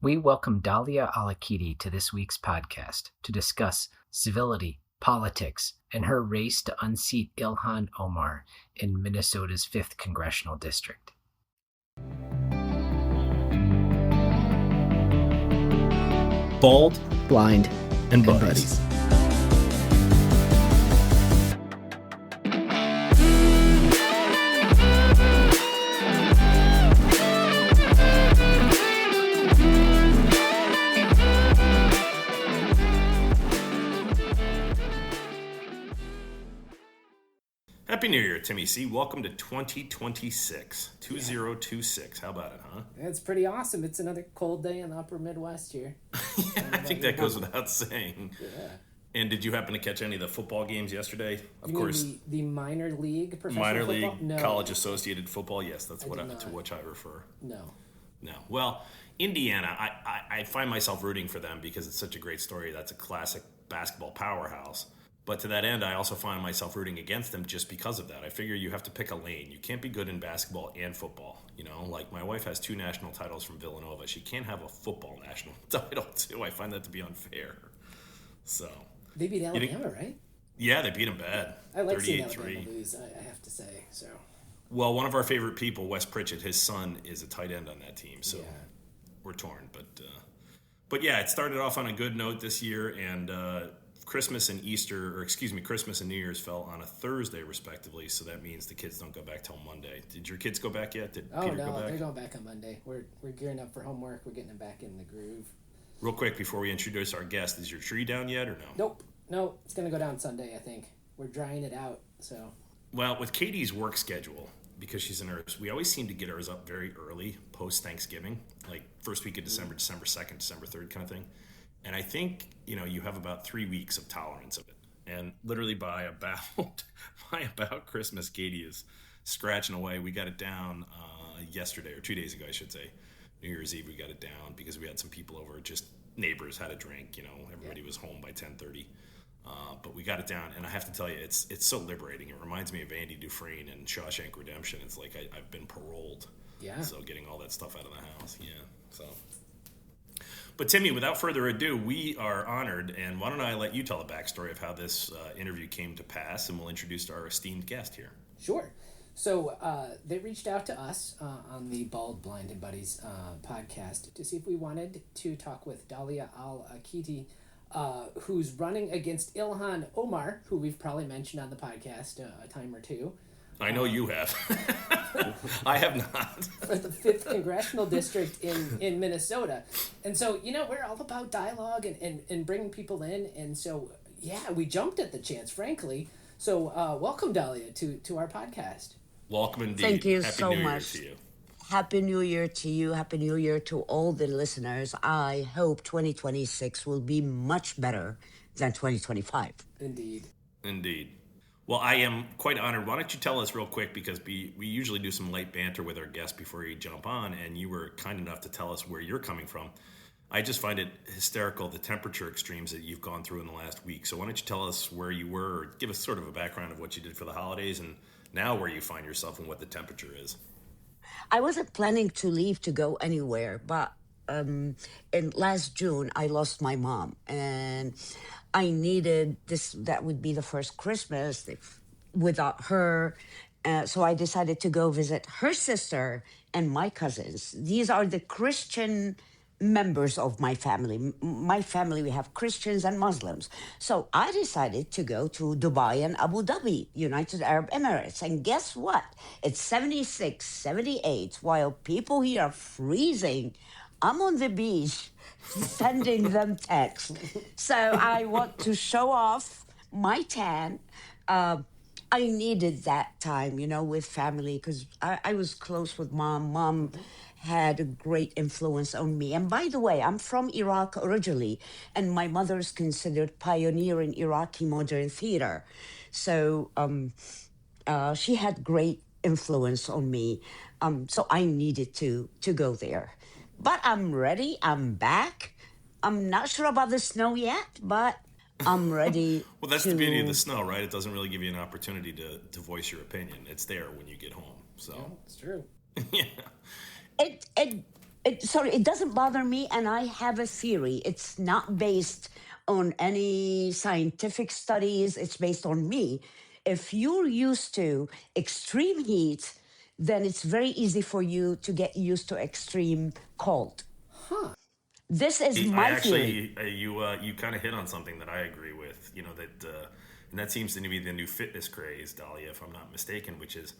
We welcome Dalia Al-Aqidi to this week's podcast to discuss civility, politics, and her race to unseat Ilhan Omar in Minnesota's 5th Congressional District. Bald, blind, and buddies. Happy New Year, Timmy C. Welcome to 2026. 2026. How about it, huh? It's pretty awesome. It's another cold day in the upper Midwest here. Yeah, I think that goes without saying. Yeah. And did you happen to catch any of the football games yesterday? Of You course. mean the minor league professional Minor football? league, No. college associated football. Yes, that's I what did not. to which I refer. No. No. Well, Indiana, I find myself rooting for them because it's such a great story. That's a classic basketball powerhouse. But to that end, I also find myself rooting against them just because of that. I figure you have to pick a lane. You can't be good in basketball and football. You know, like my wife has 2 national titles from Villanova. She can't have a football national title, too. I find that to be unfair. So. They beat Alabama, right? Yeah, they beat them bad. I like seeing 38-3. Alabama lose, I have to say. So. Well, one of our favorite people, Wes Pritchett, his son is a tight end on that team. So we're torn. But yeah, it started off on a good note this year, and Christmas and Christmas and New Year's fell on a Thursday, respectively, so that means the kids don't go back till Monday. Did your kids go back yet? Did Peter go back? They're going back on Monday. We're gearing up for homework. We're getting them back in the groove. Real quick, before we introduce our guest, is your tree down yet or no? Nope. It's going to go down Sunday, I think. We're drying it out, so. Well, with Katie's work schedule, because she's a nurse, we always seem to get ours up very early, post-Thanksgiving, like first week of December, December 2nd, December 3rd kind of thing. And I think, you have about 3 weeks of tolerance of it. And literally by about Christmas, Katie is scratching away. We got it down yesterday, or 2 days ago, I should say. New Year's Eve, we got it down because we had some people over, just neighbors had a drink, everybody was home by 10:30. But we got it down, and I have to tell you, it's so liberating. It reminds me of Andy Dufresne and Shawshank Redemption. It's like I've been paroled. Yeah. So getting all that stuff out of the house, so... But Timmy, without further ado, we are honored, and why don't I let you tell the backstory of how this interview came to pass, and we'll introduce our esteemed guest here. Sure. So they reached out to us on the Bald, Blind, and Buddies podcast to see if we wanted to talk with Dalia Al-Aqidi, who's running against Ilhan Omar, who we've probably mentioned on the podcast a time or two. I know you have. I have not. For the 5th Congressional District in Minnesota. And so, we're all about dialogue and bringing people in. And so, we jumped at the chance, frankly. So, welcome, Dalia, to our podcast. Welcome indeed. Thank you Happy so New much. Year to you. Happy New Year to you. Happy New Year to all the listeners. I hope 2026 will be much better than 2025. Indeed. Well, I am quite honored. Why don't you tell us real quick, because we usually do some light banter with our guests before you jump on, and you were kind enough to tell us where you're coming from. I just find it hysterical, the temperature extremes that you've gone through in the last week. So why don't you tell us where you were, or give us sort of a background of what you did for the holidays, and now where you find yourself and what the temperature is. I wasn't planning to leave to go anywhere, but in last June, I lost my mom, and I needed this. That would be the first Christmas without her. So I decided to go visit her sister and my cousins. These are the Christian members of my family. My family, we have Christians and Muslims. So I decided to go to Dubai and Abu Dhabi, United Arab Emirates. And guess what? It's 76, 78, while people here are freezing. I'm on the beach sending them texts. So I want to show off my tan. I needed that time, with family, because I was close with mom. Mom had a great influence on me. And by the way, I'm from Iraq originally, and my mother's considered pioneer in Iraqi modern theater. So she had great influence on me. So I needed to go there. But I'm ready. I'm back. I'm not sure about the snow yet, but I'm ready. Well, that's the beauty of the snow, right? It doesn't really give you an opportunity to voice your opinion. It's there when you get home. So Yeah, it's true. Yeah. It it doesn't bother me, and I have a theory. It's not based on any scientific studies. It's based on me. If you're used to extreme heat, then it's very easy for you to get used to extreme cold. This is I my theory. actually, you kind of hit on something that I agree with. And that seems to be the new fitness craze, Dahlia, if I'm not mistaken, which is,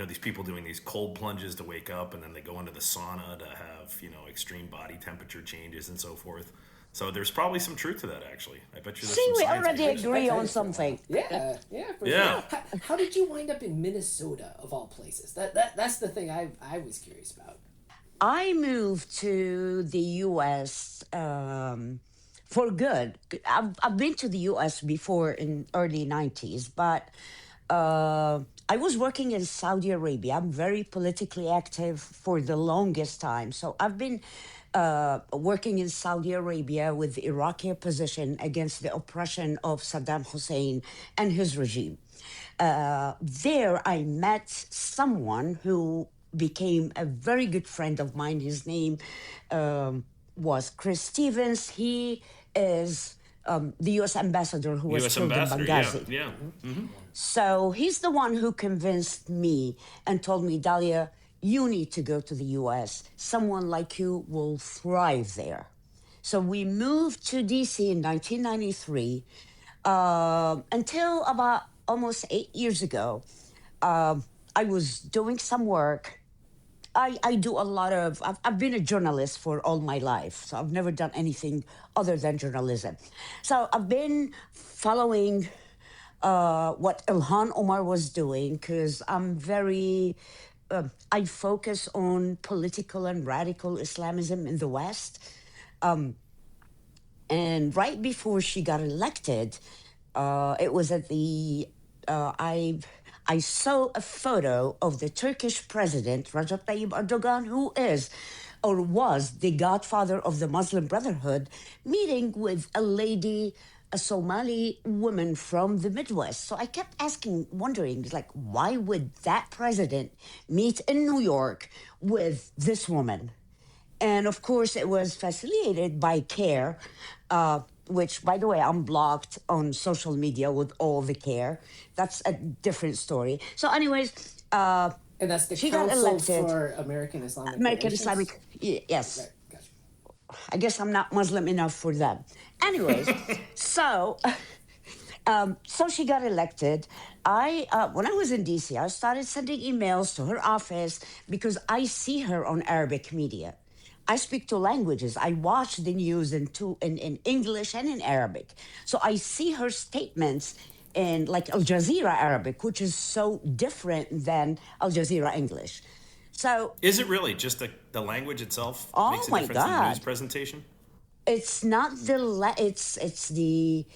these people doing these cold plunges to wake up, and then they go into the sauna to have, extreme body temperature changes and so forth. So there's probably some truth to that, actually. I bet you there's See, some we science already behind it. agree on something. Yeah, for Yeah. sure. How did you wind up in Minnesota, of all places? That's the thing I was curious about. I moved to the U.S. For good. I've been to the U.S. before in early 90s, but I was working in Saudi Arabia. I'm very politically active for the longest time. So I've been working in Saudi Arabia with the Iraqi opposition against the oppression of Saddam Hussein and his regime. There, I met someone who became a very good friend of mine. His name was Chris Stevens. He is the U.S. ambassador who was U.S. killed in ambassador, Benghazi. yeah. Mm-hmm. So he's the one who convinced me and told me, Dalia, you need to go to the U.S. Someone like you will thrive there. So we moved to D.C. in 1993 until about almost 8 years ago. I was doing some work. I do a lot of, I've been a journalist for all my life, so I've never done anything other than journalism. So I've been following what Ilhan Omar was doing, because I'm very, I focus on political and radical Islamism in the West. And right before she got elected, it was at the, I saw a photo of the Turkish president, Recep Tayyip Erdogan, who is or was the godfather of the Muslim Brotherhood, meeting with a lady, a Somali woman from the Midwest. So I kept wondering, like, why would that president meet in New York with this woman? And of course, it was facilitated by CARE, which, by the way, I'm blocked on social media with all the CARE. That's a different story. So anyways, And that's the she got Council elected. for American Islamic American Relations? Islamic, yes. Right, gotcha. I guess I'm not Muslim enough for them. Anyways, so she got elected. When I was in DC, I started sending emails to her office because I see her on Arabic media. I speak two languages. I watch the news in English and in Arabic. So I see her statements in like Al Jazeera Arabic, which is so different than Al Jazeera English. So Is it really just the language itself Oh makes a my difference in the God. news presentation? it's not it's the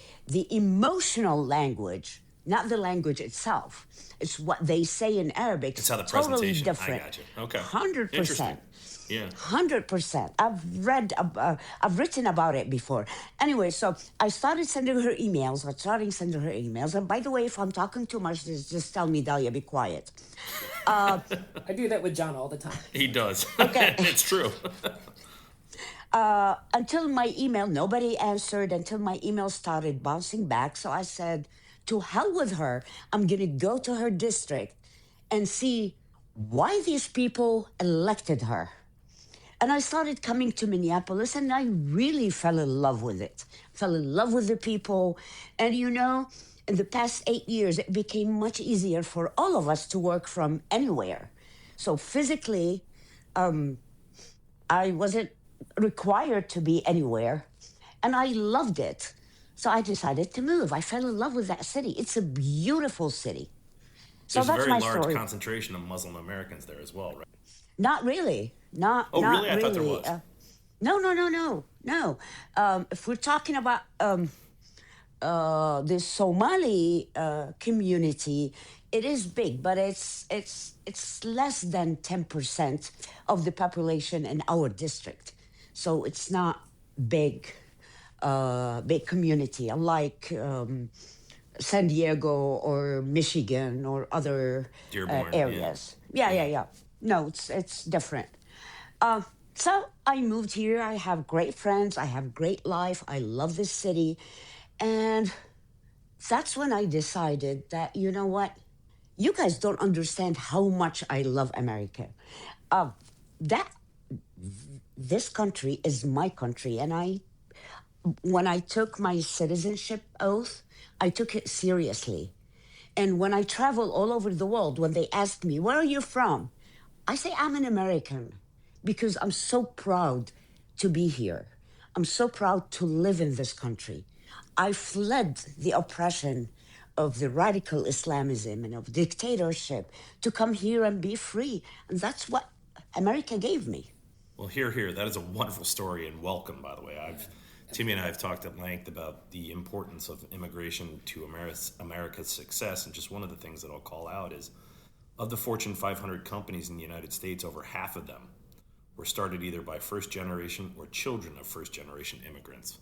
emotional language, not the language itself. It's what they say in Arabic. It's how the totally presentation. different. I got you. Okay. 100%. Interesting. Yeah. 100%. I've written about it before. Anyway, so I started sending her emails. And by the way, if I'm talking too much, just tell me, Dalia, be quiet. I do that with John all the time. He does. Okay. It's true. Until my email, nobody answered until my email started bouncing back. So I said, to hell with her. I'm going to go to her district and see why these people elected her. And I started coming to Minneapolis, and I really fell in love with it. Fell in love with the people. And you know, in the past 8 years, it became much easier for all of us to work from anywhere. So physically, I wasn't required to be anywhere, and I loved it. So I decided to move. I fell in love with that city. It's a beautiful city. So There's a that's very my large story. concentration of Muslim Americans there as well, right? Not really. Not Oh, not really? I thought there really. was. No. If we're talking about the Somali community, it is big, but it's less than 10% of the population in our district. So it's not big community, unlike San Diego or Michigan or other Dearborn, areas. Yeah. No, it's different. So I moved here. I have great friends. I have great life. I love this city. And that's when I decided that, you know what? You guys don't understand how much I love America. Uh, that this country is my country. And when I took my citizenship oath, I took it seriously. And when I travel all over the world, when they ask me, where are you from? I say, I'm an American because I'm so proud to be here. I'm so proud to live in this country. I fled the oppression of the radical Islamism and of dictatorship to come here and be free. And that's what America gave me. Well, here. That is a wonderful story, and welcome, by the way. Timmy and I have talked at length about the importance of immigration to America's success, and just one of the things that I'll call out is, of the Fortune 500 companies in the United States, over half of them were started either by first generation or children of first generation immigrants,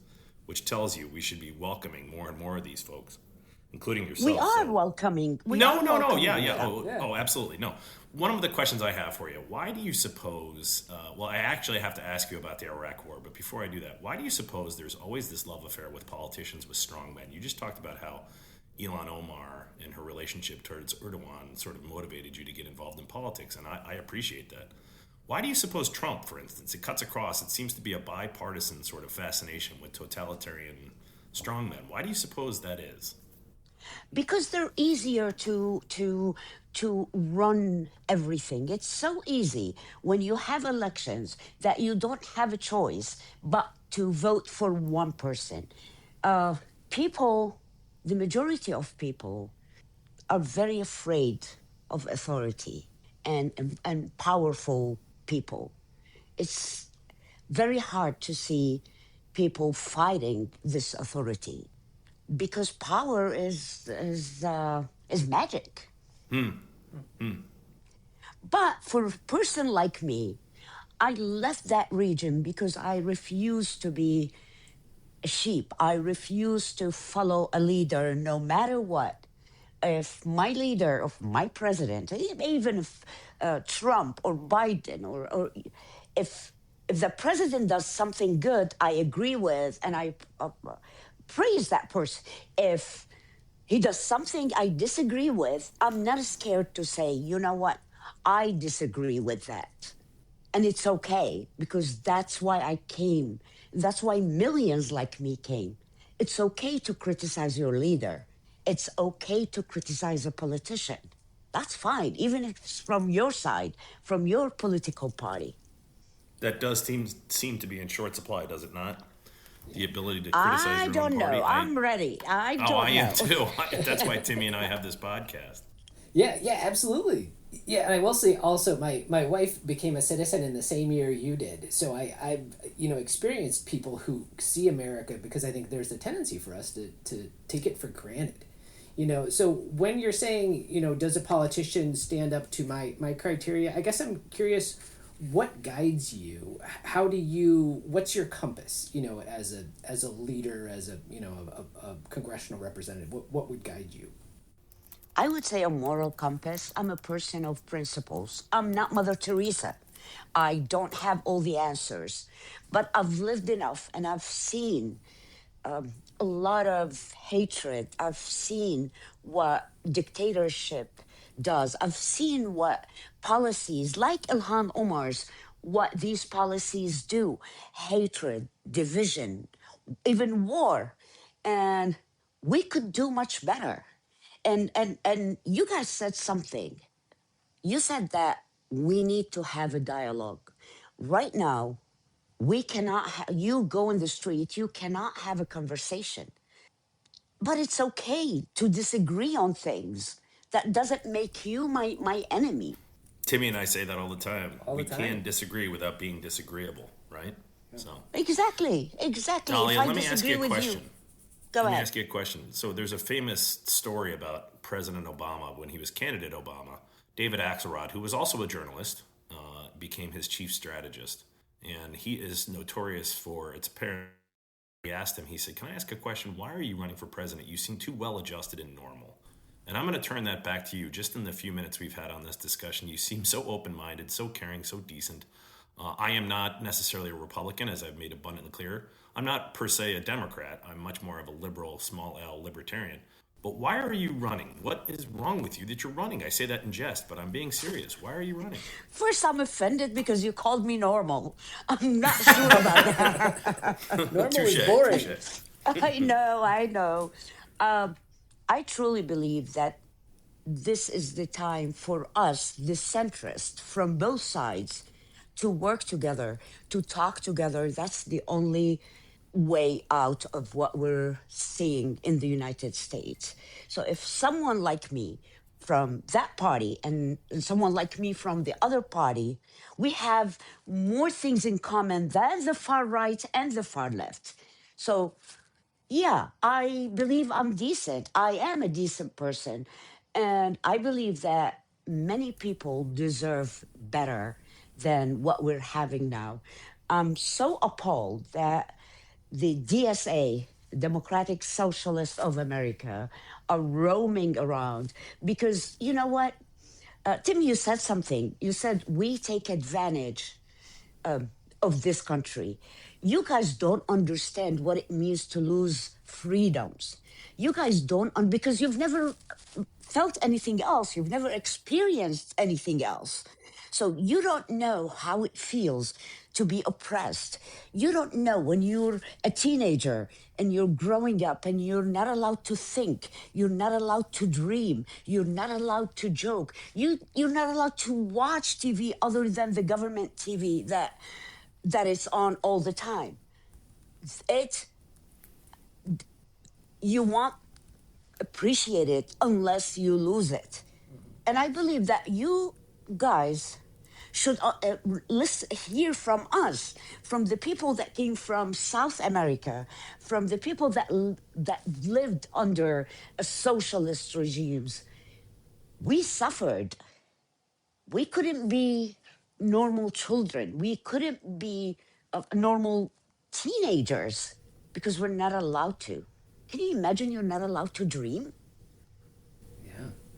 which tells you we should be welcoming more and more of these folks, including yourself. We are welcoming. No. Yeah. Oh, absolutely. No. One of the questions I have for you, why do you suppose, well, I actually have to ask you about the Iraq War, but before I do that, why do you suppose there's always this love affair with politicians with strong men? You just talked about how Ilhan Omar and her relationship towards Erdogan sort of motivated you to get involved in politics, and I appreciate that. Why do you suppose Trump, for instance, it cuts across, it seems to be a bipartisan sort of fascination with totalitarian strongmen. Why do you suppose that is? Because they're easier to run everything. It's so easy when you have elections that you don't have a choice but to vote for one person. People, the majority of people, are very afraid of authority and powerful people. It's very hard to see people fighting this authority because power is magic. But for a person like me, I left that region because I refuse to be a sheep. I refuse to follow a leader no matter what. If my leader, of my president, even if Trump or Biden, or if the president does something good, I agree with and I praise that person. If he does something I disagree with, I'm not scared to say, you know what, I disagree with that. And it's okay, because that's why I came. That's why millions like me came. It's okay to criticize your leader. It's okay to criticize a politician. That's fine, even if it's from your side, from your political party. That does seem to be in short supply, does it not? The ability to criticize your own party. I don't know. I'm ready. I don't know. I am too. That's why Timmy and I have this podcast. Yeah, absolutely. Yeah, and I will say also, my wife became a citizen in the same year you did. So I've experienced people who see America, because I think there's a tendency for us to take it for granted. So when you're saying, does a politician stand up to my criteria? I guess I'm curious, what guides you? What's your compass, as a leader, as a congressional representative? What would guide you? I would say a moral compass. I'm a person of principles. I'm not Mother Teresa. I don't have all the answers, but I've lived enough and I've seen a lot of hatred. I've seen what dictatorship does. I've seen what policies like Ilhan Omar's, what these policies do. Hatred, division, even war. And we could do much better. And you guys said something. You said that we need to have a dialogue. Right now, we cannot, you go in the street, you cannot have a conversation. But it's okay to disagree on things. That doesn't make you my enemy. Timmy and I say that all the time. We can disagree without being disagreeable, right? Yeah. So Exactly. Dalia, let me ask you a question. Go ahead. Let me ask you a question. So there's a famous story about President Obama when he was candidate Obama. David Axelrod, who was also a journalist, became his chief strategist. And he is notorious for, it's apparent, he asked him, he said, can I ask a question? Why are you running for president? You seem too well adjusted and normal. And I'm going to turn that back to you. Just in the few minutes we've had on this discussion, you seem so open-minded, so caring, so decent. I am not necessarily a Republican, as I've made abundantly clear. I'm not per se a Democrat. I'm much more of a liberal, small L libertarian. But why are you running? What is wrong with you that you're running? I say that in jest, but I'm being serious. Why are you running? First, I'm offended because you called me normal. I'm not sure about that. Normal Touche, is boring. touche. I know. I truly believe that this is the time for us, the centrists from both sides, to work together, to talk together. That's the only way out of what we're seeing in the United States. So if someone like me from that party and someone like me from the other party, we have more things in common than the far right and the far left. So yeah, I believe I'm decent. I am a decent person. And I believe that many people deserve better than what we're having now. I'm so appalled that the DSA, Democratic Socialists of America, are roaming around because you know what? Tim, you said something. You said we take advantage of this country. You guys don't understand what it means to lose freedoms. You guys don't, because you've never felt anything else. You've never experienced anything else. So you don't know how it feels to be oppressed. You don't know when you're a teenager and you're growing up and you're not allowed to think. You're not allowed to dream. You're not allowed to joke. You're not allowed to watch TV other than the government TV that is on all the time. You won't appreciate it unless you lose it. And I believe that you guys should hear from us, from the people that came from South America, from the people that lived under a socialist regimes. We suffered. We couldn't be normal children. We couldn't be normal teenagers because we're not allowed to. Can you imagine you're not allowed to dream?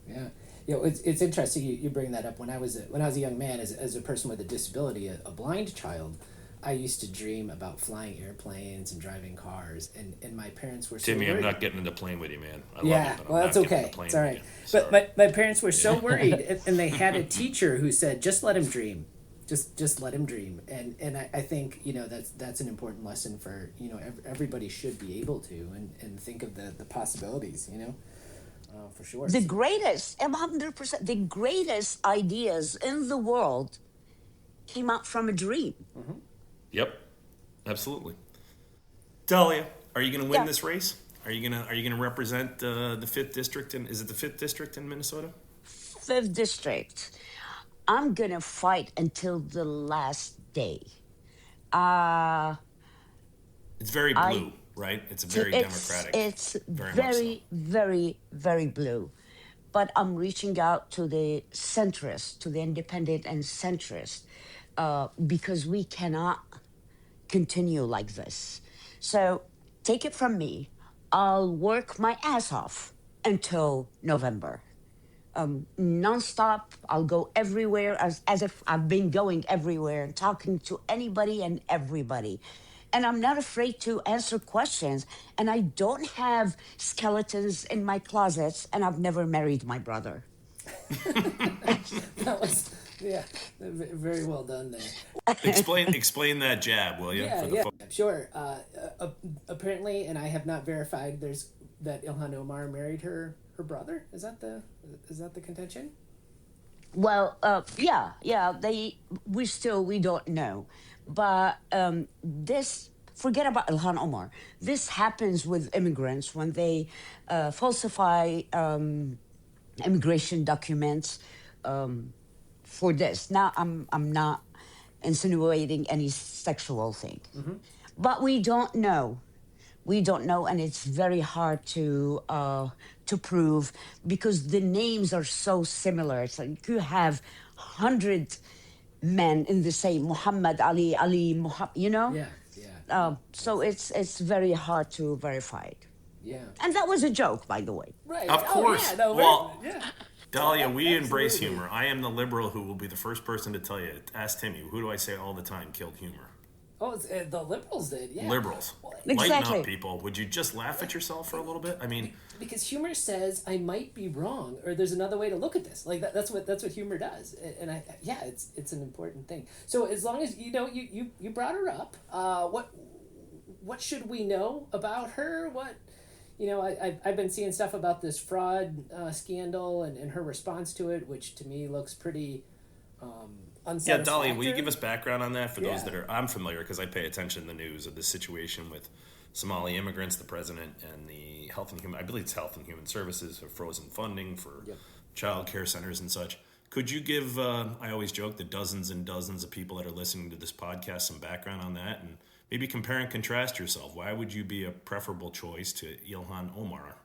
Yeah. You know, it's interesting you bring that up. When I was a young man, as a person with a disability, a blind child, I used to dream about flying airplanes and driving cars, and my parents were so Timmy, worried. I'm not getting in the plane with you, man. I love Yeah, you, but well, I'm that's not getting in okay. the plane It's all right. with you. But my parents were so worried, and they had a teacher who said, "Just let him dream, just let him dream." And I think that's an important lesson for everybody should be able to and think of the possibilities. For sure. The greatest, 100%, the greatest ideas in the world came out from a dream. Mm-hmm. Yep, absolutely. Dalia, are you going to win Yeah. this race? Are you gonna represent the 5th district? Is it the 5th district in Minnesota? 5th district. I'm gonna fight until the last day. It's very blue, right? It's a very democratic. It's very, very, very, very blue. But I'm reaching out to the centrist, to the independent and centrist, because we cannot continue like this. So take it from me. I'll work my ass off until November. Nonstop. I'll go everywhere as if I've been going everywhere and talking to anybody and everybody. And I'm not afraid to answer questions. And I don't have skeletons in my closets, and I've never married my brother. That was very well done there. Explain that jab, will you? Yeah. Sure. Apparently, and I have not verified, that Ilhan Omar married her brother. Is that the contention? Well, yeah. We don't know, but forget about Ilhan Omar. This happens with immigrants when they falsify immigration documents for this. Now, I'm not insinuating any sexual thing, but we don't know. We don't know, and it's very hard to prove because the names are so similar. It's like you have 100 men in the same Muhammad Ali, Muhammad. Yeah. So it's very hard to verify it. Yeah. And that was a joke, by the way. Right. Of course. Yeah, no, Well, yeah. Dahlia, we embrace Absolutely. humor. I am the liberal who will be the first person to tell you. Ask Timmy, who do I say all the time killed humor? Oh, the liberals did, yeah. Liberals. Well, Lighten up, Exactly. people. Would you just laugh at yourself for a little bit? I mean, because humor says I might be wrong, or there's another way to look at this. Like that's what humor does, and it's an important thing. So as long as you brought her up, what should we know about her? I've been seeing stuff about this fraud scandal and her response to it, which to me looks pretty yeah, Dolly, unsatisfactory. will you give us background on that for those Yeah. that are? I'm familiar because I pay attention to the news of this situation with Somali immigrants, the president, and the Health and Human. I believe it's Health and Human Services have frozen funding for child care centers and such. Could you give? I always joke the dozens and dozens of people that are listening to this podcast some background on that, and maybe compare and contrast yourself. Why would you be a preferable choice to Ilhan Omar,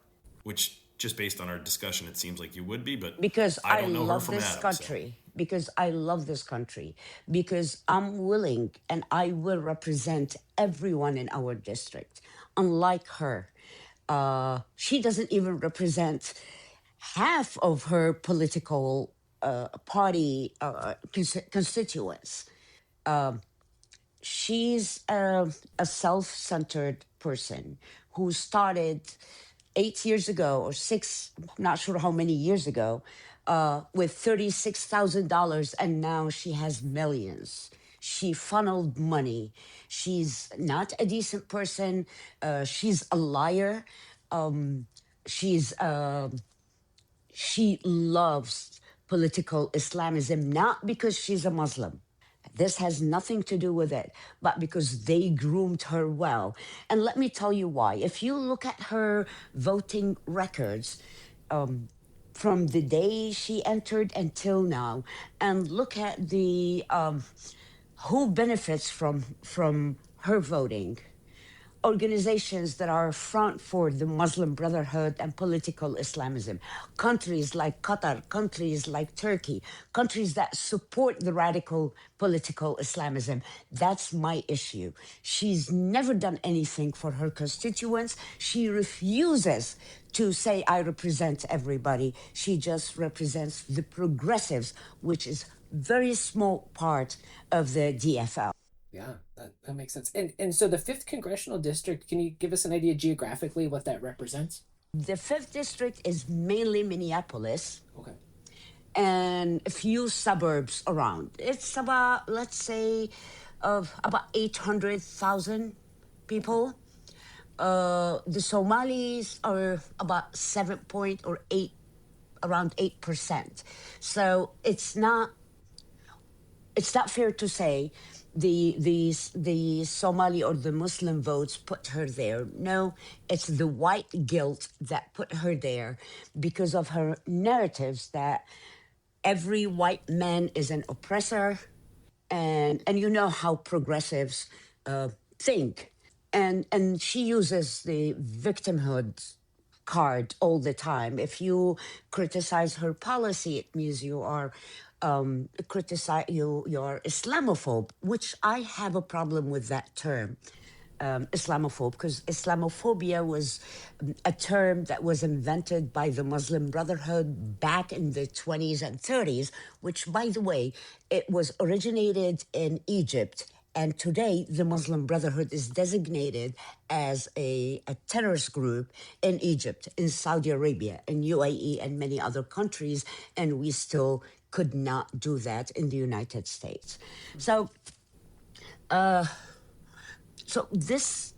which just based on our discussion, it seems like you would be, but Because I I don't know her love from this Adam. So. country. Because I love this country. Because I'm willing and I will represent everyone in our district. Unlike her, she doesn't even represent half of her political party constituents. She's a self-centered person who started 8 years ago or six, I'm not sure how many years ago, with $36,000, and now she has millions. She funneled money. She's not a decent person. She's a liar. She's she loves political Islamism, not because she's a Muslim. This has nothing to do with it, but because they groomed her well. And let me tell you why. If you look at her voting records from the day she entered until now, and look at the who benefits from her voting, organizations that are front for the Muslim Brotherhood and political Islamism, countries like Qatar, countries like Turkey, countries that support the radical political Islamism. That's my issue. She's never done anything for her constituents. She refuses to say, I represent everybody. She just represents the progressives, which is very small part of the DFL. Yeah, that makes sense. And so the fifth congressional district, can you give us an idea geographically what that represents? The fifth district is mainly Minneapolis Okay. and a few suburbs around. It's about, let's say, about 800,000 people. The Somalis are about 7 point or 8, around 8%. So it's not fair to say the Somali or the Muslim votes put her there. No, it's the white guilt that put her there because of her narratives that every white man is an oppressor, and you know how progressives think, and she uses the victimhood card all the time. If you criticize her policy, it means you are you're Islamophobe, which I have a problem with that term. Islamophobe, because Islamophobia was a term that was invented by the Muslim Brotherhood back in the 20s and 30s, which, by the way, it was originated in Egypt. And today, the Muslim Brotherhood is designated as a terrorist group in Egypt, in Saudi Arabia, in UAE, and many other countries. And we still could not do that in the United States. So this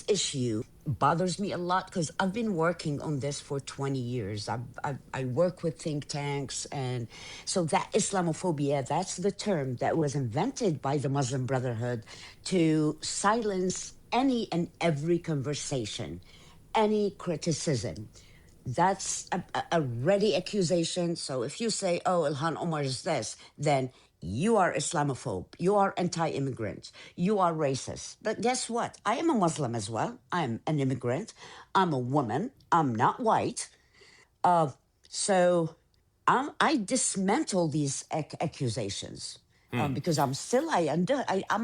issue bothers me a lot because I've been working on this for 20 years. I work with think tanks, and so that Islamophobia, that's the term that was invented by the Muslim Brotherhood to silence any and every conversation, any criticism. That's a ready accusation. So if you say, oh, Ilhan Omar is this, then you are Islamophobe, you are anti-immigrant, you are racist. But guess what? I am a Muslim as well. I'm an immigrant. I'm a woman. I'm not white. So I dismantle these accusations. because I'm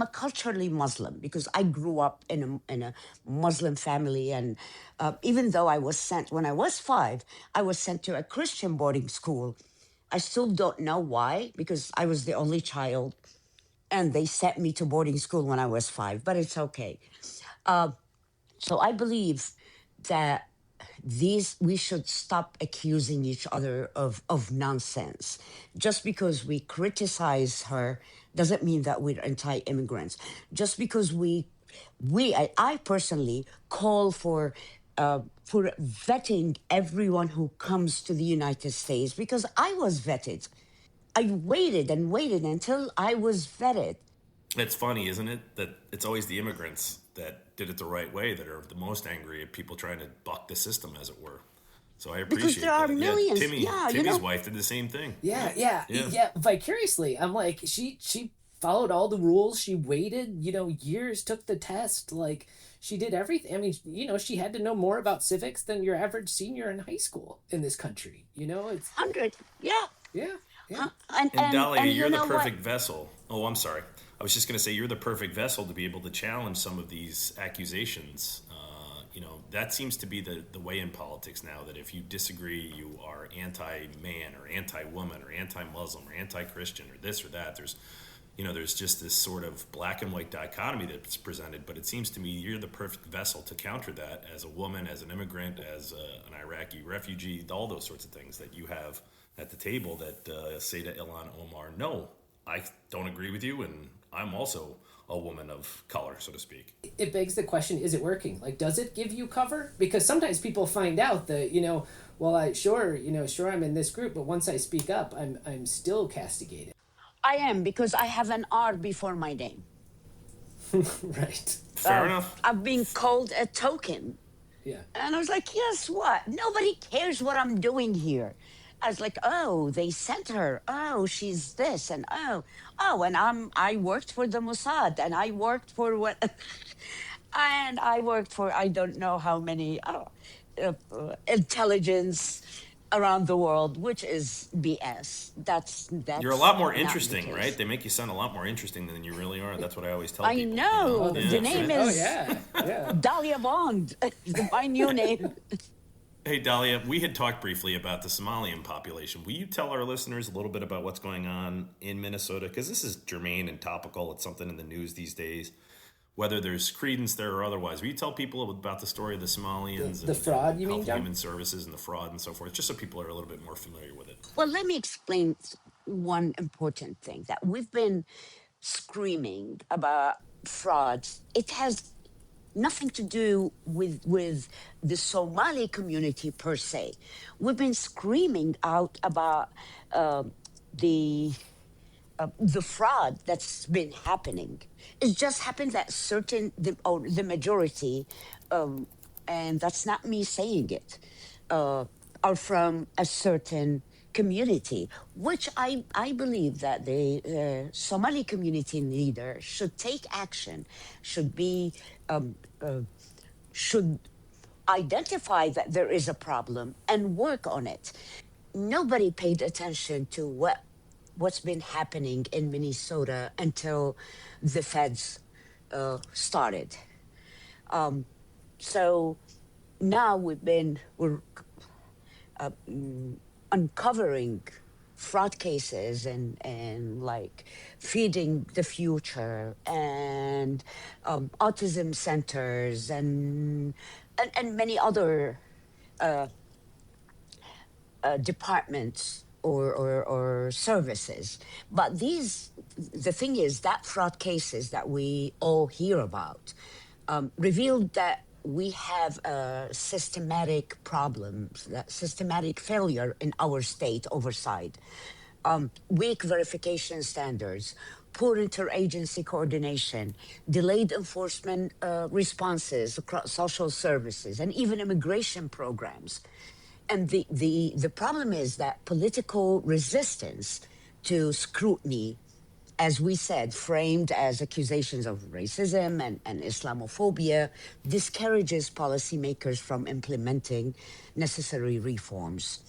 a culturally Muslim because I grew up in a Muslim family, and even though I was sent when I was 5, I was sent to a Christian boarding school. I still don't know why, because I was the only child, and they sent me to boarding school when I was 5. But it's okay. So I believe that we should stop accusing each other of nonsense. Just because we criticize her doesn't mean that we're anti-immigrants. Just because I personally call for vetting everyone who comes to the United States, because I was vetted. I waited and waited until I was vetted. It's funny, isn't it, that it's always the immigrants that did it the right way that are the most angry at people trying to buck the system, as it were. So I appreciate Because there are that. millions. Timmy's wife did the same thing. Yeah. Vicariously, I'm like, she followed all the rules. She waited, years, took the test. Like, she did everything. I mean, she had to know more about civics than your average senior in high school in this country. It's 100. Yeah. Yeah. And Dalia, you're the know perfect vessel. Oh, I'm sorry. I was just going to say you're the perfect vessel to be able to challenge some of these accusations. That seems to be the way in politics now, that if you disagree, you are anti-man or anti-woman or anti-Muslim or anti-Christian or this or that. There's just this sort of black and white dichotomy that's presented, but it seems to me you're the perfect vessel to counter that as a woman, as an immigrant, as an Iraqi refugee, all those sorts of things that you have at the table that say to Ilhan Omar, no, I don't agree with you, and I'm also a woman of color, so to speak. It begs the question, is it working? Like, does it give you cover? Because sometimes people find out that, sure, I'm in this group, but once I speak up, I'm still castigated. I am, because I have an R before my name. Right. Fair enough. I've been called a token. Yeah. And I was like, guess what? Nobody cares what I'm doing here. I was like, oh, they sent her. Oh, she's this. And and I worked for the Mossad, and I worked for what? And I worked for, I don't know how many intelligence around the world, which is BS. That's You're a lot more not interesting, the case. right? They make you sound a lot more interesting than you really are. That's what I always tell I people. know. The name is yeah. Dalia Bond, my new name. Hey, Dalia, we had talked briefly about the Somalian population. Will you tell our listeners a little bit about what's going on in Minnesota? Because this is germane and topical. It's something in the news these days, whether there's credence there or otherwise. Will you tell people about the story of the Somalians The fraud, you mean, Health John? and Human Services and the fraud and so forth, just so people are a little bit more familiar with it? Well, let me explain one important thing that we've been screaming about frauds. It has nothing to do with the Somali community per se. We've been screaming out about the fraud that's been happening. It just happened that the majority, and that's not me saying it, are from a certain community, which I believe that the Somali community leader should take action, should identify that there is a problem and work on it. Nobody paid attention to what's been happening in Minnesota until the feds started. So now we're uncovering fraud cases and like feeding the future and autism centers and many other departments or services. But the thing is that fraud cases that we all hear about revealed that we have systematic problems, that systematic failure in our state oversight, weak verification standards, poor interagency coordination, delayed enforcement responses across social services, and even immigration programs. And the problem is that political resistance to scrutiny, as we said, framed as accusations of racism and Islamophobia, discourages policymakers from implementing necessary reforms.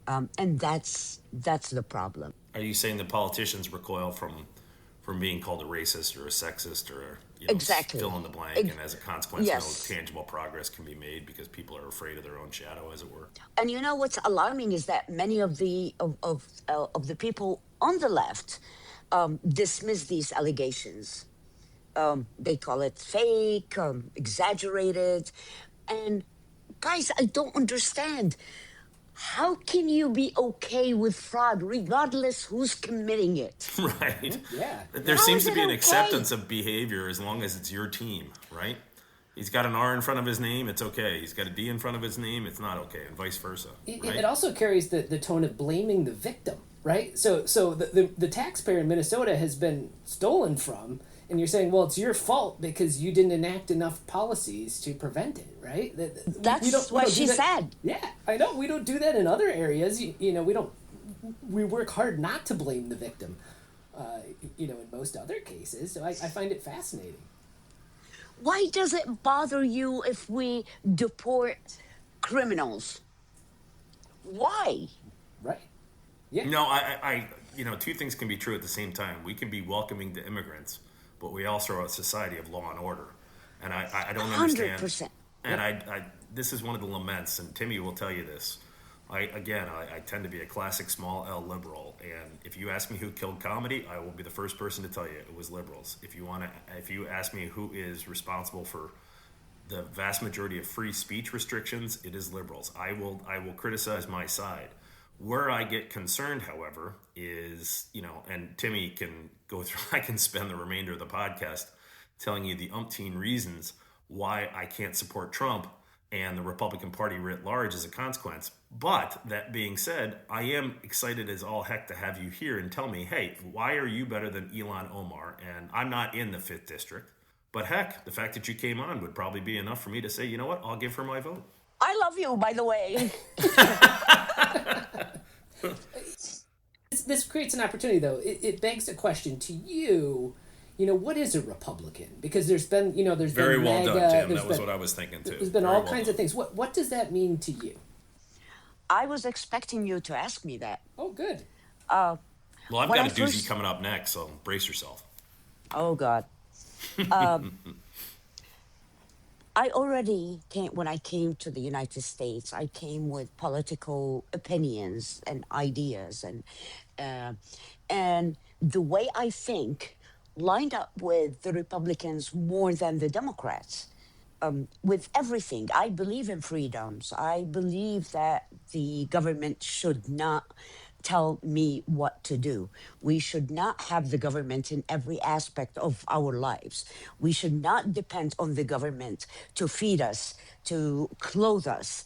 And that's the problem. Are you saying the politicians recoil from from being called a racist or a sexist or Exactly. fill in the blank, and as a consequence, Yes. no tangible progress can be made because people are afraid of their own shadow, as it were. And you know what's alarming is that many of the people on the left dismiss these allegations. They call it fake, exaggerated, and guys, I don't understand. How can you be okay with fraud regardless who's committing it? Right. Yeah. There How seems is to it be an okay? acceptance of behavior as long as it's your team, right? He's got an R in front of his name, it's okay. He's got a D in front of his name, it's not okay, and vice versa. Right? It also carries the tone of blaming the victim, right? So the taxpayer in Minnesota has been stolen from, and you're saying, well, it's your fault because you didn't enact enough policies to prevent it, right? That's what she said. Yeah, I know. We don't do that in other areas. We work hard not to blame the victim, in most other cases. So I find it fascinating. Why does it bother you if we deport criminals? Why? Right. Yeah. No, I two things can be true at the same time. We can be welcoming to immigrants, but we also are a society of law and order. And I don't understand. 100%. And I this is one of the laments, and Timmy will tell you this. I tend to be a classic small L liberal, and if you ask me who killed comedy, I will be the first person to tell you it was liberals. If you ask me who is responsible for the vast majority of free speech restrictions, it is liberals. I will criticize my side. Where I get concerned, however, is, and Timmy can go through, I can spend the remainder of the podcast telling you the umpteen reasons why I can't support Trump and the Republican Party writ large as a consequence. But that being said, I am excited as all heck to have you here and tell me, hey, why are you better than Ilhan Omar? And I'm not in the 5th district, but heck, the fact that you came on would probably be enough for me to say, you know what, I'll give her my vote. I love you, by the way. This creates an opportunity, though. It begs a question to you. What is a Republican? Because there's been, Very been well MAGA, done, Tim. there's That was been- what I was thinking too. There's been Very all well kinds done. of things. What does that mean to you? I was expecting you to ask me that. Oh, good. Well, I've When got I a doozy first- coming up next, so brace yourself. Oh, God. I already came, when I came to the United States, I came with political opinions and ideas, and the way I think lined up with the Republicans more than the Democrats. With everything, I believe in freedoms. I believe that the government should not tell me what to do. We should not have the government in every aspect of our lives. We should not depend on the government to feed us, to clothe us,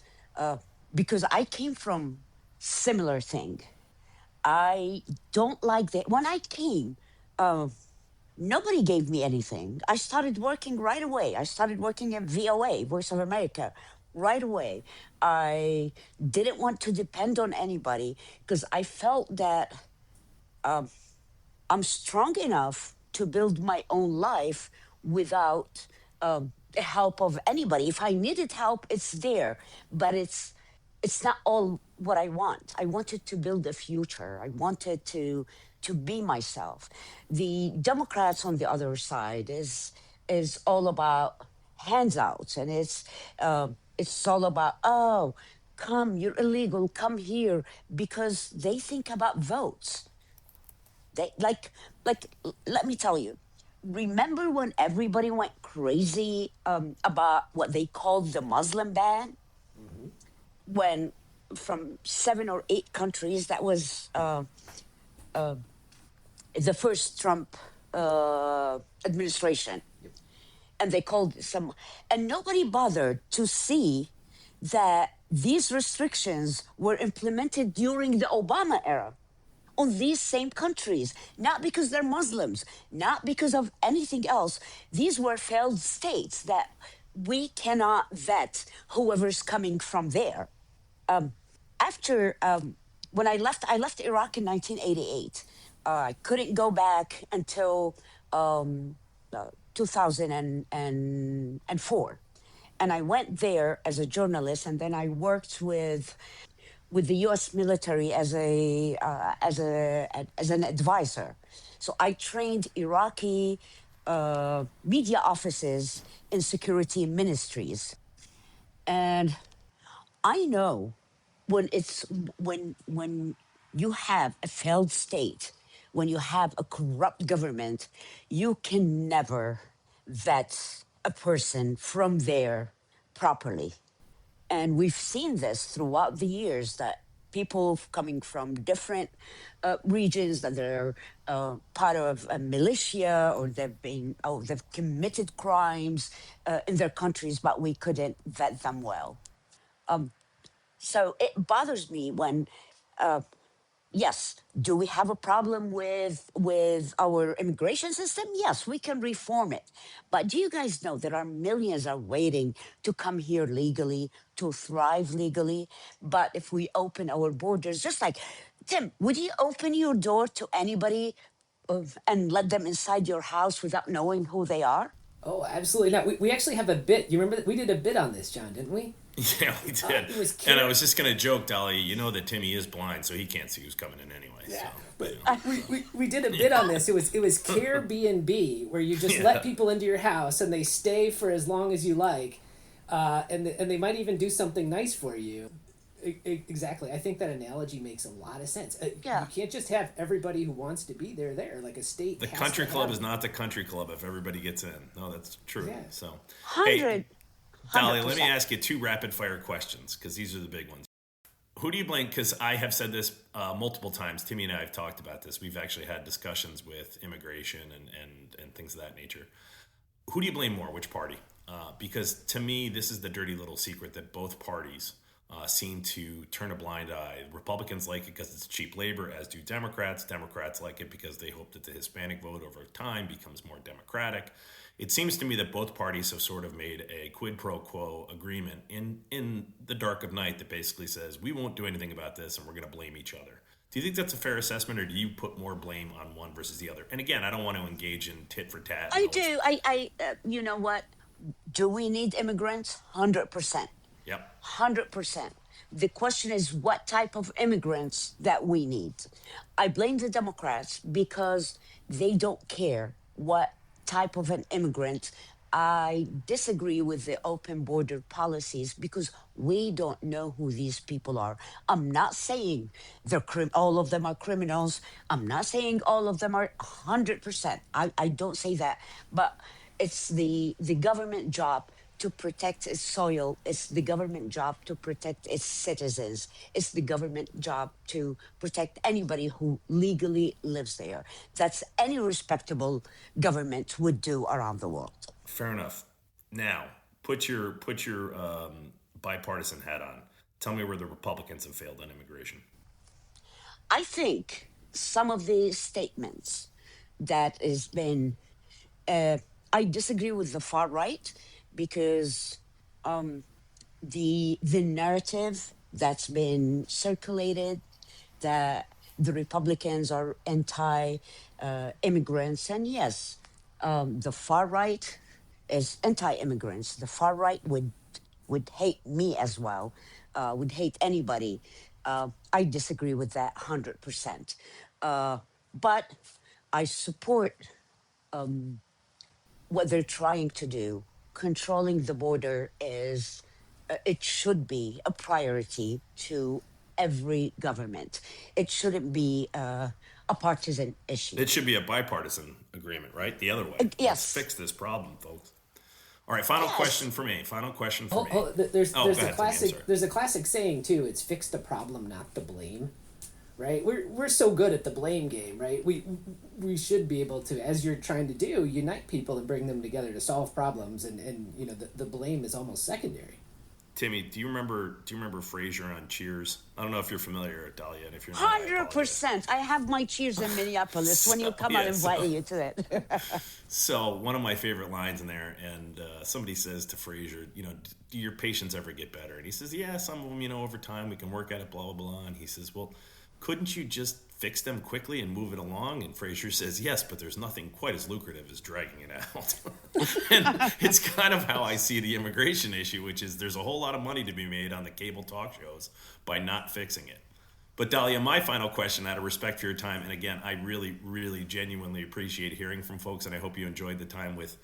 because I came from similar thing. I don't like that. When I came, nobody gave me anything. I started working right away. I started working at VOA, Voice of America, right away. I didn't want to depend on anybody because I felt that I'm strong enough to build my own life without the help of anybody. If I needed help, it's there, but it's not all what I want. I wanted to build a future. I wanted to be myself. The Democrats on the other side is all about handouts, and it's all about, oh, come, you're illegal, come here, because they think about votes. They let me tell you. Remember when everybody went crazy about what they called the Muslim ban? When from 7 or 8 countries, that was the first Trump administration. And they called and nobody bothered to see that these restrictions were implemented during the Obama era on these same countries, not because they're Muslims, not because of anything else. These were failed states that we cannot vet whoever's coming from there. After when I left Iraq in 1988. I couldn't go back until 2004. And I went there as a journalist, and then I worked with with the U.S. military as an advisor. So I trained Iraqi media offices in security ministries, and I know when it's when you have a failed state, when you have a corrupt government, you can never vet a person from there properly. And we've seen this throughout the years that people coming from different regions, that they're part of a militia, or they've committed crimes in their countries, but we couldn't vet them well. So it bothers me when, yes, do we have a problem with our immigration system? Yes, we can reform it. But do you guys know there are millions are waiting to come here legally, to thrive legally? But if we open our borders, just like Tim, would you open your door to anybody and let them inside your house without knowing who they are? Oh, absolutely not. We actually have a bit. You remember that we did a bit on this, John, didn't we? Yeah, we did. And I was just going to joke, Dahlia, you know that Timmy is blind, so he can't see who's coming in anyway. Yeah, so, but you know. we did a bit on this. It was Care B&B, where you just let people into your house and they stay for as long as you like, and they might even do something nice for you. Exactly. I think that analogy makes a lot of sense. Yeah. You can't just have everybody who wants to be there. Like a state. The country club is not the country club if everybody gets in. No, that's true. Yeah. So, 100. Dahlia, let me ask you 2 rapid fire questions because these are the big ones. Who do you blame? Because I have said this multiple times. Timmy and I have talked about this. We've actually had discussions with immigration and things of that nature. Who do you blame more? Which party? Because to me, this is the dirty little secret that both parties seem to turn a blind eye. Republicans like it because it's cheap labor, as do Democrats. Democrats like it because they hope that the Hispanic vote over time becomes more democratic. It seems to me that both parties have sort of made a quid pro quo agreement in the dark of night that basically says, we won't do anything about this and we're going to blame each other. Do you think that's a fair assessment, or do you put more blame on one versus the other? And again, I don't want to engage in tit for tat. I do. You know what? Do we need immigrants? 100%. Yep. 100%. The question is what type of immigrants that we need. I blame the Democrats because they don't care what type of an immigrant. I disagree with the open border policies because we don't know who these people are. I'm not saying all of them are criminals. I'm not saying all of them are 100%. I don't say that. But it's the government job to protect its soil. It's the government job to protect its citizens. It's the government job to protect anybody who legally lives there. That's any respectable government would do around the world. Fair enough. Now, put your bipartisan hat on. Tell me where the Republicans have failed on immigration. I think some of the statements that has been, I disagree with the far right because the narrative that's been circulated that the Republicans are anti-immigrants, and yes, the far right is anti-immigrants. The far right would hate me as well, would hate anybody. I disagree with that 100%. But I support what they're trying to do. Controlling the border it should be a priority to every government. It shouldn't be a partisan issue. It should be a bipartisan agreement, right? The other way. Yes. Let's fix this problem, folks. All right, final question for me. There's a classic saying too. It's fix the problem, not the blame. Right? We're so good at the blame game, right? We should be able to, as you're trying to do, unite people and bring them together to solve problems, and you know the blame is almost secondary. Timmy, do you remember Frasier on Cheers? I don't know if you're familiar, Dahlia, and if you're not, 100%. I have my Cheers in Minneapolis. When you come, I'll invite you to it. So one of my favorite lines in there, and somebody says to Frasier, do your patients ever get better? And he says, yeah, some of them, over time we can work at it, blah, blah, blah. And he says, well, couldn't you just fix them quickly and move it along? And Frazier says, yes, but there's nothing quite as lucrative as dragging it out. And it's kind of how I see the immigration issue, which is there's a whole lot of money to be made on the cable talk shows by not fixing it. But Dalia, my final question, out of respect for your time, and again, I really, really genuinely appreciate hearing from folks, and I hope you enjoyed the time with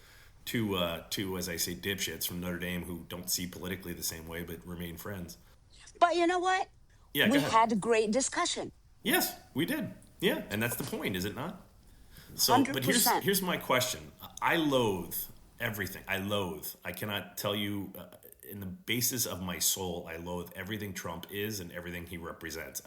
two, as I say, dipshits from Notre Dame who don't see politically the same way but remain friends. But you know what? Yeah, We had a great discussion. Yes, we did. Yeah, and that's the point, is it not? So, 100%. but here's my question. I loathe everything. I cannot tell you, in the basis of my soul, I loathe everything Trump is and everything he represents.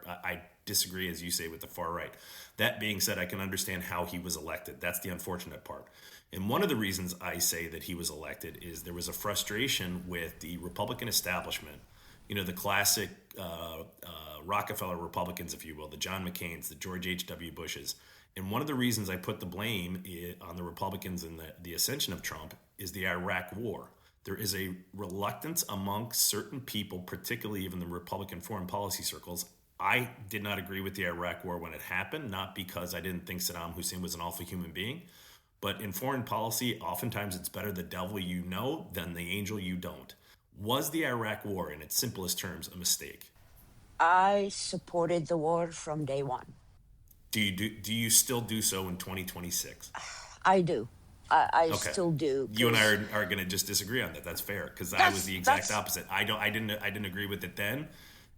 I disagree, as you say, with the far right. That being said, I can understand how he was elected. That's the unfortunate part. And one of the reasons I say that he was elected is there was a frustration with the Republican establishment. You know, the classic Rockefeller Republicans, if you will, the John McCains, the George H.W. Bushes. And one of the reasons I put the blame on the Republicans and the ascension of Trump is the Iraq War. There is a reluctance among certain people, particularly even the Republican foreign policy circles. I did not agree with the Iraq War when it happened, not because I didn't think Saddam Hussein was an awful human being, but in foreign policy, oftentimes it's better the devil you know than the angel you don't. Was the Iraq War, in its simplest terms, a mistake? I supported the war from day one. Do you still do so in 2026? I do. I Okay. still do. You and I are going to just disagree on that. That's fair, because I was the exact opposite. I didn't agree with it then,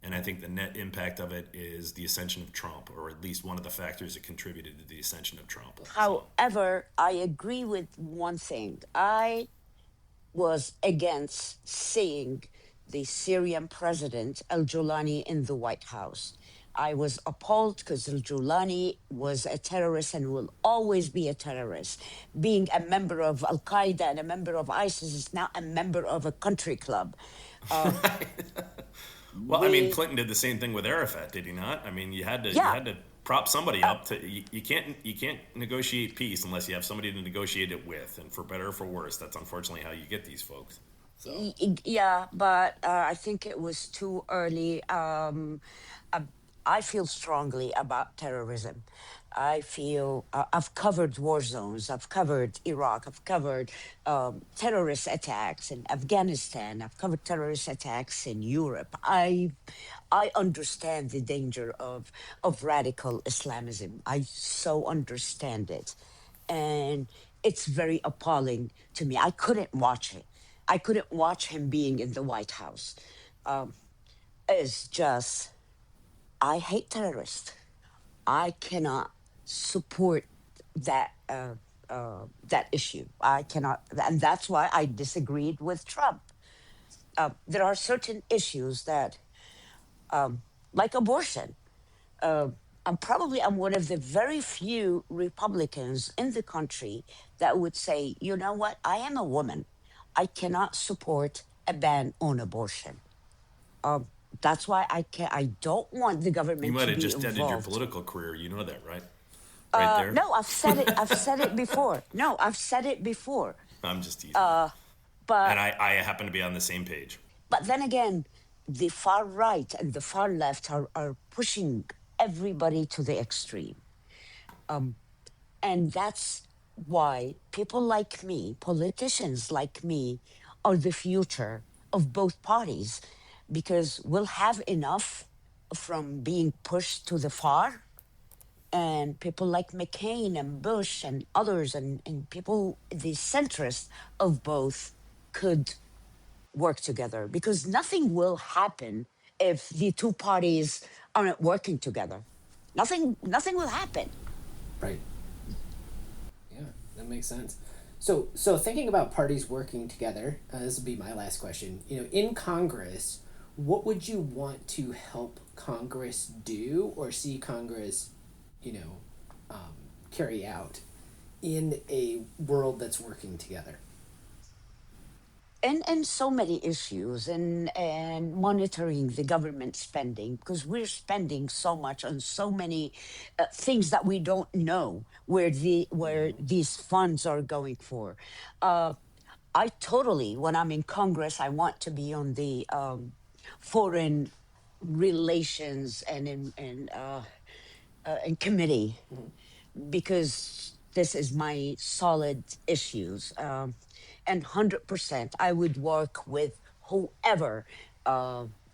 and I think the net impact of it is the ascension of Trump, or at least one of the factors that contributed to the ascension of Trump. However, I agree with one thing. I was against seeing the Syrian president Al-Julani in the White House. I was appalled because Al-Julani was a terrorist and will always be a terrorist. Being a member of Al-Qaeda and a member of ISIS is now a member of a country club. Well, I mean, Clinton did the same thing with Arafat, did he not? I mean, you had to prop somebody up. You can't negotiate peace unless you have somebody to negotiate it with, and for better or for worse, that's unfortunately how you get these folks. So. Yeah, but I think it was too early. I feel strongly about terrorism. I feel I've covered war zones. I've covered Iraq. I've covered terrorist attacks in Afghanistan. I've covered terrorist attacks in Europe. I understand the danger of radical Islamism. I so understand it, and it's very appalling to me. I couldn't watch it. I couldn't watch him being in the White House. It's just. I hate terrorists. I cannot support that that issue. I cannot, and that's why I disagreed with Trump. There are certain issues that, like abortion. I'm one of the very few Republicans in the country that would say, you know what? I am a woman. I cannot support a ban on abortion. That's why I don't want the government to be involved. You might have just ended your political career. You know that, right? Right there. No, I've said it. I've said it before. No, I've said it before. I'm just teasing. But and I happen to be on the same page. But then again, the far right and the far left are pushing everybody to the extreme. And that's why people like me, politicians like me, are the future of both parties, because we'll have enough from being pushed to the far, and people like McCain and Bush and others and people, the centrists of both, could work together, because nothing will happen if the two parties aren't working together. Nothing will happen. Right. Yeah, that makes sense. So thinking about parties working together, this will be my last question. In Congress, what would you want to help Congress do or see Congress, carry out in a world that's working together? And so many issues, and monitoring the government spending, because we're spending so much on so many things that we don't know where these funds are going for. I totally, when I'm in Congress, I want to be on the foreign relations and in committee because this is my solid issues. And 100%, I would work with whoever,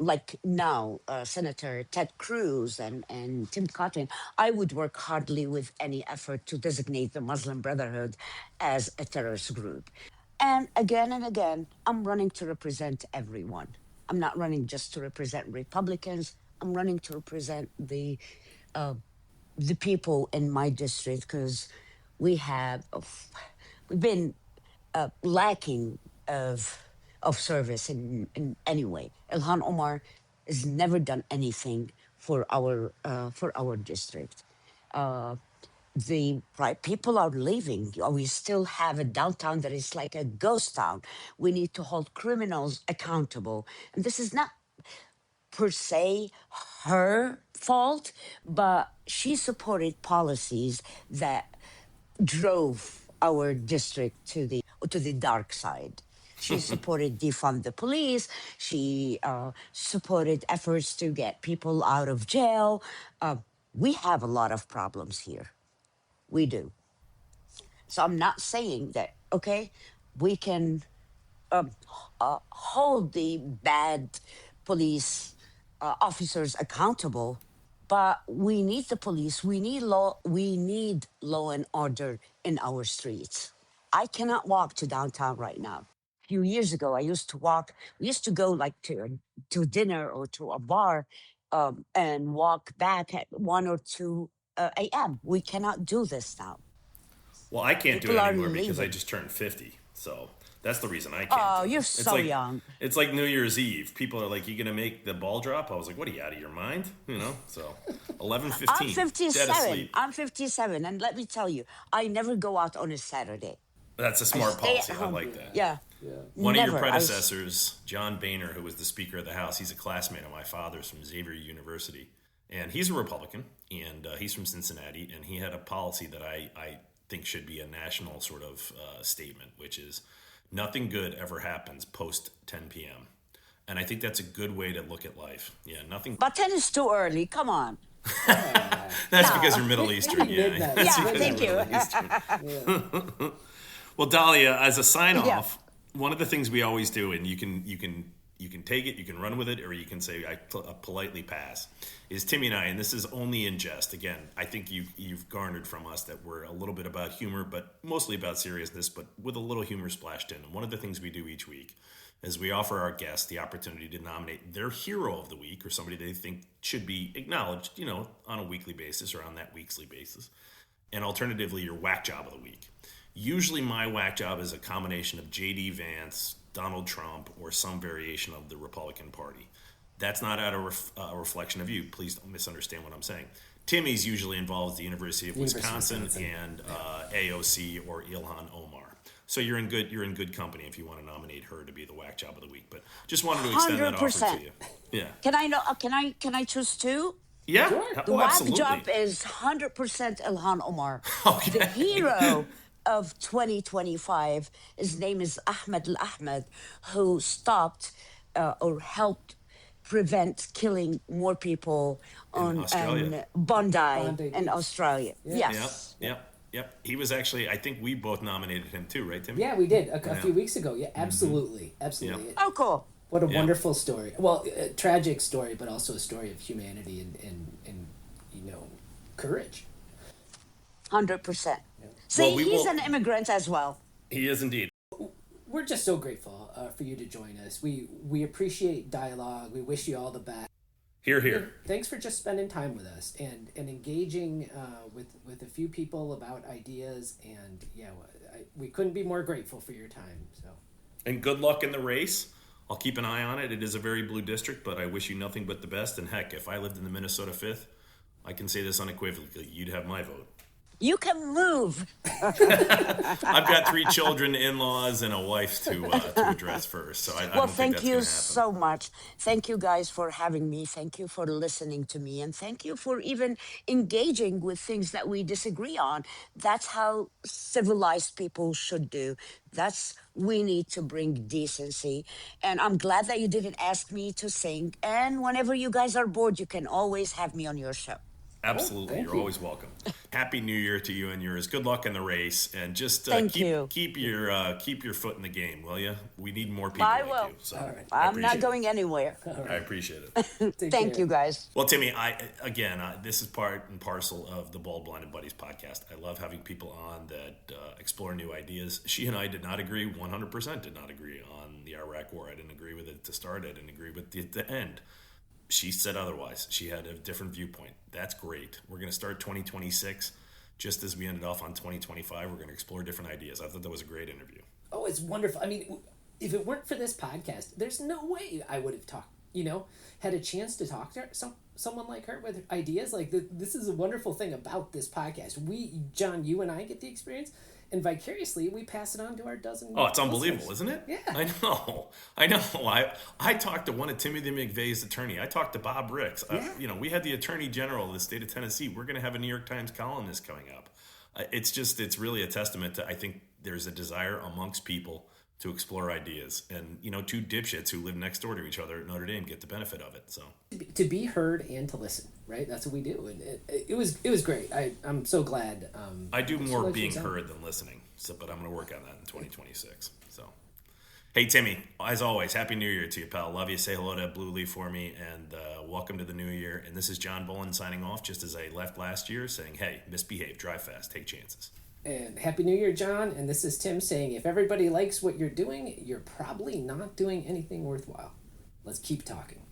like now, Senator Ted Cruz and Tim Cotton. I would work hardly with any effort to designate the Muslim Brotherhood as a terrorist group. And again, I'm running to represent everyone. I'm not running just to represent Republicans. I'm running to represent uh, the people in my district because we have we've been lacking of service in any way. Ilhan Omar has never done anything for our district. Uh, the right people are leaving. We still have a downtown that is like a ghost town. We need to hold criminals accountable, and this is not per se her fault, but she supported policies that drove our district to the dark side. She supported defund the police. She supported efforts to get people out of jail. We have a lot of problems here. We do. So I'm not saying that, okay, we can hold the bad police officers accountable, but we need the police. We need law and order in our streets. I cannot walk to downtown right now. A few years ago, I used to walk. We used to go like to dinner or to a bar, and walk back at 1 or 2 a.m. We cannot do this now. Well, I can't do People it are anymore because I leaving. just turned 50. So that's the reason I can't Oh, do it. you're It's so like young. it's like New Year's Eve. People are like, "You gonna make the ball drop?" I was like, "What are you out of your mind?" You know. So I'm 11:15, dead 57. asleep. I'm 57. And let me tell you, I never go out on a Saturday. That's a I smart stay at policy. I home. like that. Yeah, One of your never. predecessors, John Boehner, who was the Speaker of the House, he's a classmate of my father's from Xavier University, and he's a Republican, and he's from Cincinnati, and he had a policy that I think should be a national sort of statement, which is nothing good ever happens post 10 p.m. And I think that's a good way to look at life. Yeah, nothing. But 10 is too early. Come on. That's No. because you're Middle Eastern. Yeah, Midnight. that's Yeah, because thank you're you. Middle Eastern. Yeah. Well, Dahlia, as a sign Yeah. off, one of the things we always do, and you can take it, you can run with it, or you can say I politely pass. Is Timmy and I, and this is only in jest. Again, I think you've garnered from us that we're a little bit about humor, but mostly about seriousness, but with a little humor splashed in. And one of the things we do each week is we offer our guests the opportunity to nominate their hero of the week or somebody they think should be acknowledged, on a weekly basis or on that weekly basis, and alternatively your whack job of the week. Usually my whack job is a combination of J.D. Vance, Donald Trump, or some variation of the Republican Party. That's not out of a reflection of you. Please don't misunderstand what I'm saying. Timmy's usually involves the University of Wisconsin and AOC or Ilhan Omar. So you're in good company if you want to nominate her to be the whack job of the week. But just wanted to extend that offer 100%. to you. Yeah. Can I know? Can I choose two? Yeah. Sure. The Oh, whack absolutely. job is 100% Ilhan Omar. Okay. The hero of 2025, his name is Ahmed Al-Ahmed, who stopped or helped prevent killing more people on Australia. Bondi Bondi in Beach. Australia. Yeah. Yes. Yep. He was actually, I think we both nominated him too, right, Timmy? Yeah, we did a few weeks ago. Yeah, absolutely. Absolutely. Oh, cool. What a Yeah. wonderful story. Well, a tragic story, but also a story of humanity and courage. 100%. See, Well, we he's will- an immigrant as well. He is indeed. We're just so grateful for you to join us. We appreciate dialogue. We wish you all the best. Here, here. Thanks for just spending time with us and engaging with a few people about ideas. And yeah, we couldn't be more grateful for your time. So And good luck in the race. I'll keep an eye on it. It is a very blue district, but I wish you nothing but the best. And heck, if I lived in the Minnesota 5th, I can say this unequivocally, you'd have my vote. You can move. I've got 3 children, in-laws, and a wife to address first, so I Well, don't think thank that's you going to happen. so much. Thank you guys for having me. Thank you for listening to me. And thank you for even engaging with things that we disagree on. That's how civilized people should do. We need to bring decency. And I'm glad that you didn't ask me to sing. And whenever you guys are bored, you can always have me on your show. Absolutely. Thank You're you. always welcome. Happy New Year to you and yours. Good luck in the race, and just Thank you. keep your foot in the game, will you? We need more people I like will. you. So All right. I I'm not appreciate going anywhere. I appreciate it. Take Thank care. you, guys. Well, Timmy, this is part and parcel of the Bald, Blind, and Buddies podcast. I love having people on that explore new ideas. She and I did not agree, 100% did not agree on the Iraq War. I didn't agree with it to start. I didn't agree with it to end. She said otherwise. She had a different viewpoint. That's great. We're going to start 2026 just as we ended off on 2025. We're going to explore different ideas. I thought that was a great interview. Oh, it's wonderful. I mean, if it weren't for this podcast, there's no way I would have had a chance to talk to her, someone like her with ideas. Like, this is a wonderful thing about this podcast. John, you and I get the experience, and vicariously we pass it on to our dozen. Oh, it's unbelievable, listeners. isn't it? Yeah. I know. I talked to one of Timothy McVeigh's attorney. I talked to Bob Ricks. Yeah. We had the Attorney General of the state of Tennessee. We're going to have a New York Times columnist coming up. It's really a testament to, I think there's a desire amongst people to explore ideas. And, two dipshits who live next door to each other at Notre Dame get the benefit of it. So To be heard and to listen, right? That's what we do, and it was great. I'm so glad. I do more like being she's on. heard than listening. But I'm going to work on that in 2026. So, hey, Timmy, as always, Happy New Year to you, pal. Love you. Say hello to Blue Leaf for me, and welcome to the new year. And this is John Bullen signing off, just as I left last year, saying, hey, misbehave, drive fast, take chances. And Happy New Year, John. And this is Tim saying, if everybody likes what you're doing, you're probably not doing anything worthwhile. Let's keep talking.